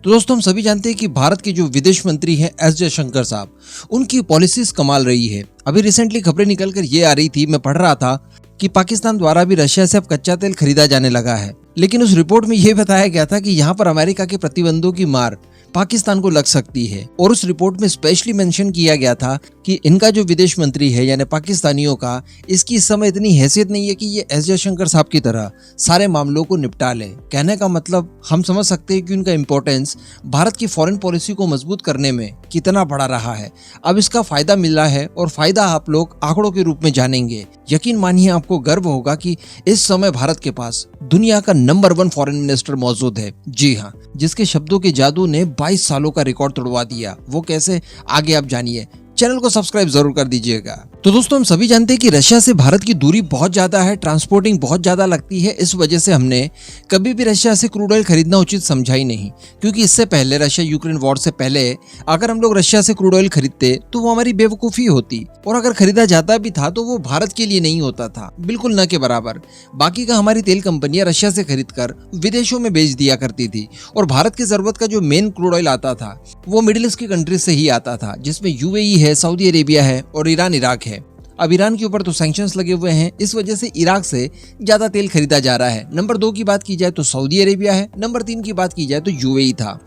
तो दोस्तों हम सभी जानते हैं कि भारत के जो विदेश मंत्री हैं एस जयशंकर साहब, उनकी पॉलिसीज कमाल रही है। अभी रिसेंटली खबरें निकल कर ये आ रही थी, मैं पढ़ रहा था कि पाकिस्तान द्वारा भी रशिया से अब कच्चा तेल खरीदा जाने लगा है। लेकिन उस रिपोर्ट में यह बताया गया था कि यहाँ पर अमेरिका के प्रतिबंधों की मार पाकिस्तान को लग सकती है। और उस रिपोर्ट में स्पेशली मेंशन किया गया था कि इनका जो विदेश मंत्री है यानी पाकिस्तानियों का, इसकी इस समय इतनी हैसियत नहीं है कि ये एस जयशंकर साहब की तरह सारे मामलों को निपटा ले। कहने का मतलब हम समझ सकते हैं कि उनका इम्पोर्टेंस भारत की फॉरेन पॉलिसी को मजबूत करने में कितना बड़ा रहा है। अब इसका फायदा मिल रहा है और फायदा आप लोग आंकड़ों के रूप में जानेंगे। यकीन मानिए आपको गर्व होगा कि इस समय भारत के पास दुनिया का नंबर 1 फॉरेन मिनिस्टर मौजूद है। जी हाँ, जिसके शब्दों के जादू ने 22 सालों का रिकॉर्ड तोड़वा दिया। वो कैसे, आगे आप जानिए। चैनल को सब्सक्राइब जरूर कर दीजिएगा। तो दोस्तों हम सभी जानते हैं कि रशिया से भारत की दूरी बहुत ज्यादा है, ट्रांसपोर्टिंग बहुत ज्यादा लगती है। इस वजह से हमने कभी भी रशिया से क्रूड ऑयल खरीदना उचित समझा ही नहीं, क्योंकि इससे पहले रशिया यूक्रेन वॉर से पहले अगर हम लोग रशिया से क्रूड ऑयल खरीदते तो वो हमारी बेवकूफी होती, और अगर खरीदा जाता भी था तो वो भारत के लिए नहीं होता था, बिल्कुल न के बराबर। बाकी का हमारी तेल कंपनियां रशिया से खरीद कर विदेशों में बेच दिया करती थी, और भारत की जरूरत का जो मेन क्रूड ऑयल आता था वो मिडिल ईस्ट की कंट्री से ही आता था, जिसमें यूएई है, सऊदी अरेबिया है और ईरान इराक है। अब ईरान के ऊपर तो सैंक्शंस लगे हुए हैं, इस वजह से इराक से ज्यादा तेल खरीदा जा रहा है। नंबर 2 की बात की जाए तो सऊदी अरेबिया है, नंबर 3 की बात की जाए तो यूएई था।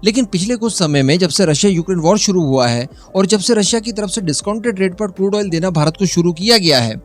लेकिन पिछले कुछ समय में जब से रशिया यूक्रेन वॉर शुरू हुआ है और जब से रशिया की तरफ से डिस्काउंटेड रेट पर क्रूड ऑयल देना भारत को शुरू किया गया है,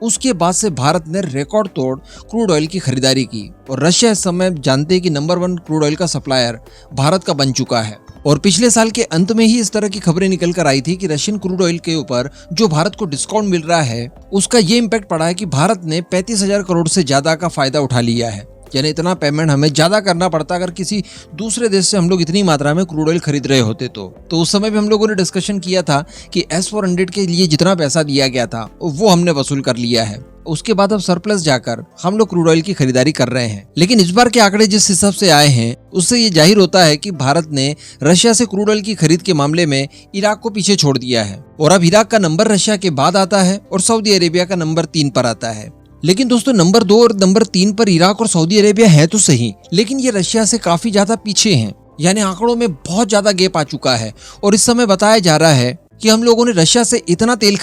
उसके बाद से भारत ने रिकॉर्ड तोड़ क्रूड ऑयल की खरीदारी की। और रशिया इस समय जानते हैं कि नंबर 1 क्रूड ऑयल का सप्लायर भारत का बन चुका है। और पिछले साल के अंत में ही इस तरह की खबरें निकल कर आई थी कि रशियन क्रूड ऑयल के ऊपर जो भारत को डिस्काउंट मिल रहा है उसका ये इम्पैक्ट पड़ा है कि भारत ने 35,000 करोड़ से ज्यादा का फायदा उठा लिया है। यानी इतना पेमेंट हमें ज्यादा करना पड़ता अगर किसी दूसरे देश से हम लोग इतनी मात्रा में क्रूड ऑयल खरीद रहे होते तो उस समय भी हम लोगों ने डिस्कशन किया था कि S-400 के लिए जितना पैसा दिया गया था वो हमने वसूल कर लिया है। उसके बाद अब सरप्लस जाकर हम लोग क्रूड ऑयल की खरीदारी कर रहे हैं। लेकिन इस बार के आंकड़े जिस हिसाब से आए हैं उससे ये जाहिर होता है कि भारत ने रशिया से क्रूड ऑयल की खरीद के मामले में इराक को पीछे छोड़ दिया है, और अब इराक का नंबर रशिया के बाद आता है और सऊदी अरेबिया का नंबर 3 पर आता है। लेकिन दोस्तों नंबर 2 और नंबर 3 पर इराक और सऊदी अरेबिया है तो सही, लेकिन ये रशिया से काफी ज्यादा पीछे हैं। यानी आंकड़ों में बहुत ज्यादा गैप आ चुका है, और इस समय बताया जा रहा है कि हम लोगों ने रशिया से इतना तेल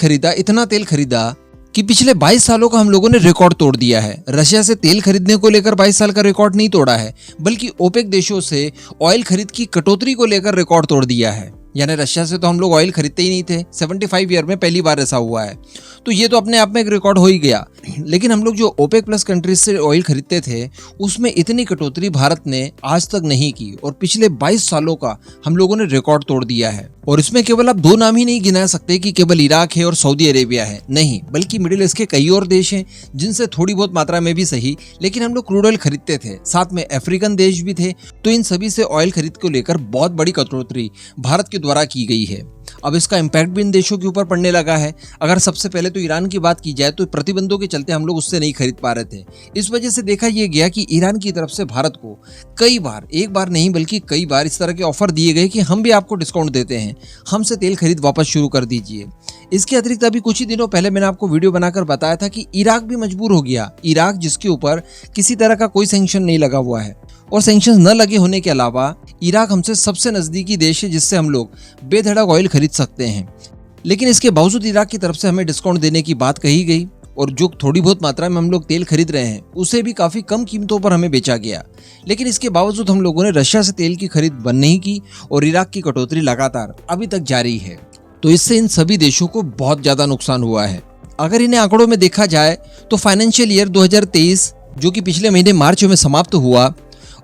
खरीदा कि पिछले 22 सालों का हम लोगों ने रिकॉर्ड तोड़ दिया है। रशिया से तेल खरीदने को लेकर 22 साल का रिकॉर्ड नहीं तोड़ा है, बल्कि ओपेक देशों से ऑयल खरीद की कटौती को लेकर रिकॉर्ड तोड़ दिया है। यानी रशिया से तो हम लोग ऑयल खरीदते ही नहीं थे, 75 ईयर में पहली बार ऐसा हुआ है, तो ये तो अपने आप में एक रिकॉर्ड हो ही गया। लेकिन हम लोग जो ओपेक प्लस कंट्रीज से ऑयल खरीदते थे उसमें इतनी कटौती भारत ने आज तक नहीं की, और पिछले 22 सालों का हम लोगों ने रिकॉर्ड तोड़ दिया है। और इसमें केवल आप 2 नाम ही नहीं गिना सकते कि केवल इराक है और सऊदी अरेबिया है, नहीं, बल्कि मिडिल ईस्ट के कई और देश हैं जिनसे थोड़ी बहुत मात्रा में भी सही, लेकिन हम लोग क्रूड ऑयल खरीदते थे। साथ में अफ्रीकन देश भी थे, तो इन सभी से ऑयल खरीद को लेकर बहुत बड़ी कटौती भारत के द्वारा की गई है। अब इसका इम्पैक्ट भी इन देशों के ऊपर पड़ने लगा है। अगर सबसे पहले तो ईरान की बात की जाए तो प्रतिबंधों के चलते हम लोग उससे नहीं खरीद पा रहे थे। इस वजह से देखा यह गया कि ईरान की तरफ से भारत को कई बार, एक बार नहीं बल्कि कई बार इस तरह के ऑफर दिए गए कि हम भी आपको डिस्काउंट देते हैं, हमसे तेल खरीद वापस शुरू कर दीजिए। इसके अतिरिक्त अभी कुछ ही दिनों पहले मैंने आपको वीडियो बनाकर बताया था कि इराक भी मजबूर हो गया। इराक जिसके ऊपर किसी तरह का कोई सैंक्शन नहीं लगा हुआ है, और सैंक्शंस न लगे होने के अलावा इराक हमसे सबसे नजदीकी देश है जिससे हम लोग बेधड़क ऑयल खरीद सकते हैं। लेकिन इसके बावजूद इराक की तरफ से हमें डिस्काउंट देने की बात कही गई, और जो थोड़ी बहुत मात्रा में हम लोग तेल खरीद रहे हैं उसे भी काफी कम कीमतों पर हमें बेचा गया। लेकिन इसके बावजूद हम लोगों ने रशिया से तेल की खरीद बंद नहीं की, और इराक की कटौती लगातार अभी तक जारी है। तो इससे इन सभी देशों को बहुत ज्यादा नुकसान हुआ है। अगर इन्हें आंकड़ों में देखा जाए तो फाइनेंशियल ईयर 2023 जो कि पिछले महीने मार्च में समाप्त हुआ,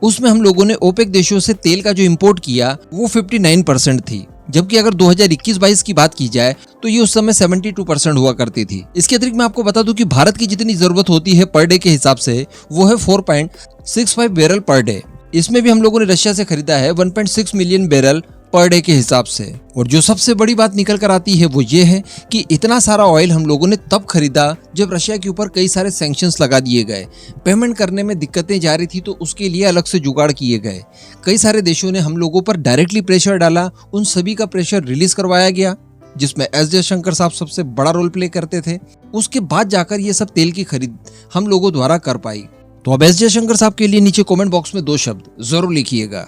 उसमें हम लोगों ने ओपेक देशों से तेल का जो इंपोर्ट किया वो 59% थी, जबकि अगर 2021-22 की बात की जाए तो ये उस समय 72% हुआ करती थी। इसके अतिरिक्त मैं आपको बता दूं कि भारत की जितनी जरूरत होती है पर डे के हिसाब से वो है 4.65 बैरल पर डे। इसमें भी हम लोगों ने रशिया से खरीदा है 1.6 मिलियन बैरल पर डे के हिसाब से। और जो सबसे बड़ी बात निकल कर आती है वो ये है कि इतना सारा ऑयल हम लोगों ने तब खरीदा जब रशिया के ऊपर कई सारे सैंक्शंस लगा दिए गए, पेमेंट करने में दिक्कतें जा रही थी, तो उसके लिए अलग से जुगाड़ किए गए। कई सारे देशों ने हम लोगों पर डायरेक्टली प्रेशर डाला, उन सभी का प्रेशर रिलीज करवाया गया, जिसमें एस जयशंकर साहब सबसे बड़ा रोल प्ले करते थे। उसके बाद जाकर ये सब तेल की खरीद हम लोगों द्वारा कर पाई। तो अब एस जयशंकर साहब के लिए नीचे कमेंट बॉक्स में 2 शब्द जरूर लिखिएगा।